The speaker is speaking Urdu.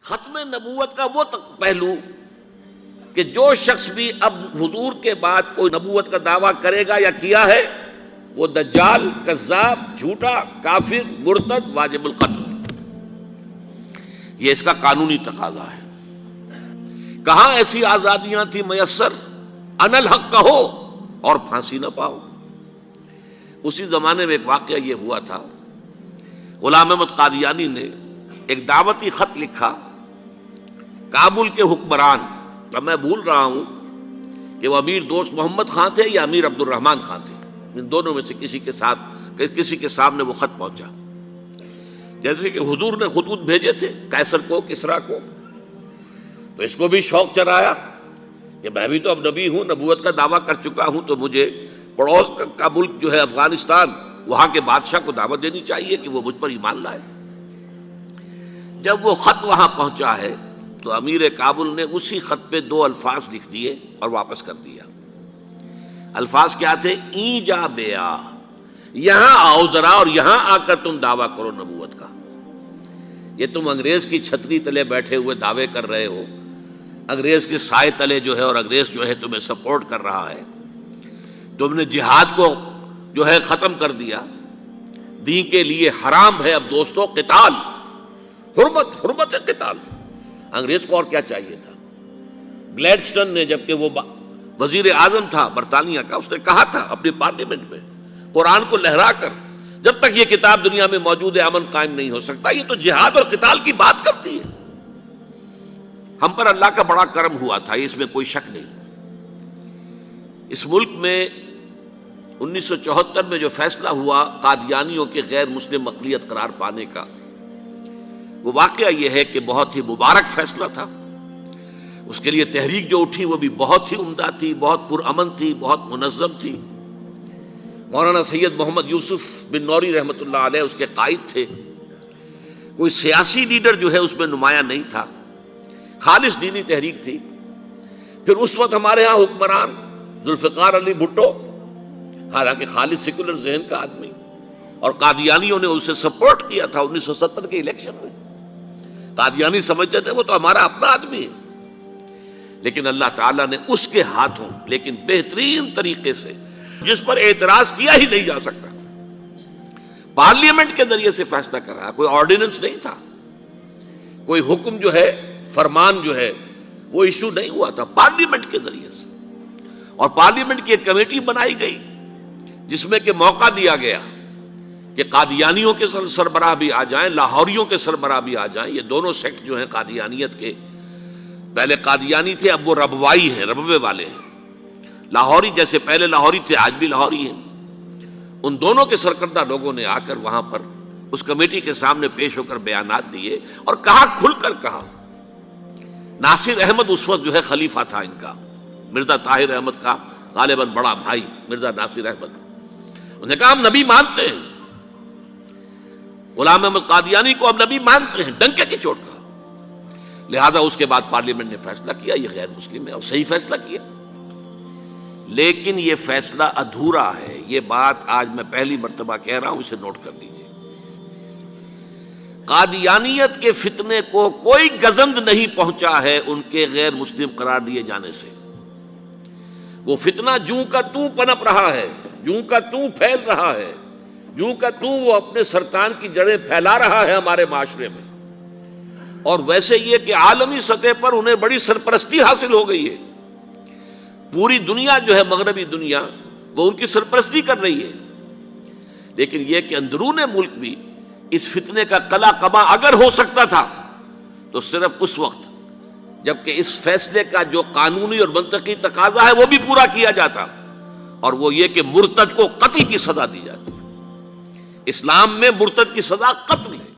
ختم نبوت کا وہ پہلو کہ جو شخص بھی اب حضور کے بعد کوئی نبوت کا دعویٰ کرے گا یا کیا ہے وہ دجال، کذاب، جھوٹا، کافر، مرتد، واجب القتل، یہ اس کا قانونی تقاضا ہے۔ کہاں ایسی آزادیاں تھی میسر، انا الحق کہو اور پھانسی نہ پاؤ۔ اسی زمانے میں ایک واقعہ یہ ہوا تھا، غلام احمد قادیانی نے ایک دعوتی خط لکھا کابل کے حکمران، اب میں بھول رہا ہوں کہ وہ امیر دوست محمد خان تھے یا امیر عبد الرحمن خان تھے، ان دونوں میں سے کسی کے سامنے وہ خط پہنچا۔ جیسے کہ حضور نے خطوط بھیجے تھے قیصر کو، کسریٰ کو، تو اس کو بھی شوق چرایا کہ میں بھی تو اب نبی ہوں، نبوت کا دعویٰ کر چکا ہوں، تو مجھے پڑوس کا ملک جو ہے افغانستان، وہاں کے بادشاہ کو دعوت دینی چاہیے کہ وہ مجھ پر ایمان لائے۔ جب وہ خط وہاں پہنچا ہے تو امیر کابل نے اسی خط پہ 2 الفاظ لکھ دیے اور واپس کر دیا۔ الفاظ کیا تھے؟ این جا بیا، یہاں آؤ ذرا اور یہاں آ کر تم دعویٰ کرو نبوت کا۔ یہ تم انگریز کی چھتری تلے بیٹھے ہوئے دعوے کر رہے ہو، انگریز کے سائے تلے جو ہے، اور انگریز جو ہے تمہیں سپورٹ کر رہا ہے، تم نے جہاد کو جو ہے ختم کر دیا، دین کے لیے حرام ہے اب دوستو قتال، حرمت ہے قتال۔ انگریز کو اور کیا چاہیے تھا؟ گلیڈسٹن نے، جبکہ وہ وزیر اعظم تھا برطانیہ کا، اس نے کہا تھا اپنی پارلیمنٹ میں قرآن کو لہرا کر، جب تک یہ کتاب دنیا میں موجود ہے امن قائم نہیں ہو سکتا۔ یہ تو جہاد اور قتال کی بات کرتی ہے۔ ہم پر اللہ کا بڑا کرم ہوا تھا، اس میں کوئی شک نہیں۔ اس ملک میں 1974 میں جو فیصلہ ہوا قادیانیوں کے غیر مسلم اقلیت قرار پانے کا، وہ واقعہ یہ ہے کہ بہت ہی مبارک فیصلہ تھا۔ اس کے لیے تحریک جو اٹھی وہ بھی بہت ہی عمدہ تھی، بہت پرامن تھی، بہت منظم تھی۔ مولانا سید محمد یوسف بن نوری رحمۃ اللہ علیہ اس کے قائد تھے۔ کوئی سیاسی لیڈر جو ہے اس میں نمایاں نہیں تھا، خالص دینی تحریک تھی۔ پھر اس وقت ہمارے ہاں حکمران ذوالفقار علی بھٹو، حالانکہ خالص سیکولر ذہن کا آدمی، اور قادیانیوں نے اسے سپورٹ کیا تھا 1970 کے الیکشن میں۔ قادیانی سمجھتے تھے وہ تو ہمارا اپنا آدمی ہے، لیکن اللہ تعالیٰ نے اس کے ہاتھوں لیکن بہترین طریقے سے، جس پر اعتراض کیا ہی نہیں جا سکتا، پارلیمنٹ کے ذریعے سے فیصلہ کرایا۔ کوئی آرڈیننس نہیں تھا، کوئی حکم جو ہے، فرمان جو ہے وہ ایشو نہیں ہوا تھا، پارلیمنٹ کے ذریعے سے۔ اور پارلیمنٹ کی ایک کمیٹی بنائی گئی جس میں کہ موقع دیا گیا کہ قادیانیوں کے سربراہ بھی آ جائیں، لاہوریوں کے سربراہ بھی آ جائیں۔ یہ دونوں سیکٹ جو ہیں قادیانیت کے، پہلے قادیانی تھے اب وہ ربوائی ہیں، ربوے والے ہیں۔ لاہوری جیسے پہلے لاہوری تھے آج بھی لاہوری ہیں۔ ان دونوں کے سرکردہ لوگوں نے آ کر وہاں پر اس کمیٹی کے سامنے پیش ہو کر بیانات دیے اور کہا، کھل کر کہا۔ ناصر احمد اس وقت جو ہے خلیفہ تھا ان کا، مرزا طاہر احمد کا غالباً بڑا بھائی مرزا ناصر احمد۔ انہوں نے کہا ہم نبی مانتے ہیں، غلام احمد قادیانی کو ہم نبی مانتے ہیں، ڈنکے کی چوٹ کہا۔ لہذا اس کے بعد پارلیمنٹ نے فیصلہ کیا یہ غیر مسلم ہے، اور صحیح فیصلہ کیا۔ لیکن یہ فیصلہ ادھورا ہے، یہ بات آج میں پہلی مرتبہ کہہ رہا ہوں، اسے نوٹ کر لیجیے۔ قادیانیت کے فتنے کو کوئی گزند نہیں پہنچا ہے ان کے غیر مسلم قرار دیے جانے سے۔ وہ فتنہ جوں کا توں پنپ رہا ہے، جوں کا توں پھیل رہا ہے، جوں کا توں وہ اپنے سرطان کی جڑیں پھیلا رہا ہے ہمارے معاشرے میں۔ اور ویسے یہ کہ عالمی سطح پر انہیں بڑی سرپرستی حاصل ہو گئی ہے، پوری دنیا جو ہے، مغربی دنیا، وہ ان کی سرپرستی کر رہی ہے۔ لیکن یہ کہ اندرون ملک بھی اس فتنے کا قلع قبا اگر ہو سکتا تھا تو صرف اس وقت جبکہ اس فیصلے کا جو قانونی اور منطقی تقاضا ہے وہ بھی پورا کیا جاتا، اور وہ یہ کہ مرتد کو قتل کی سزا دی جاتی۔ اسلام میں مرتد کی سزا قتل ہے۔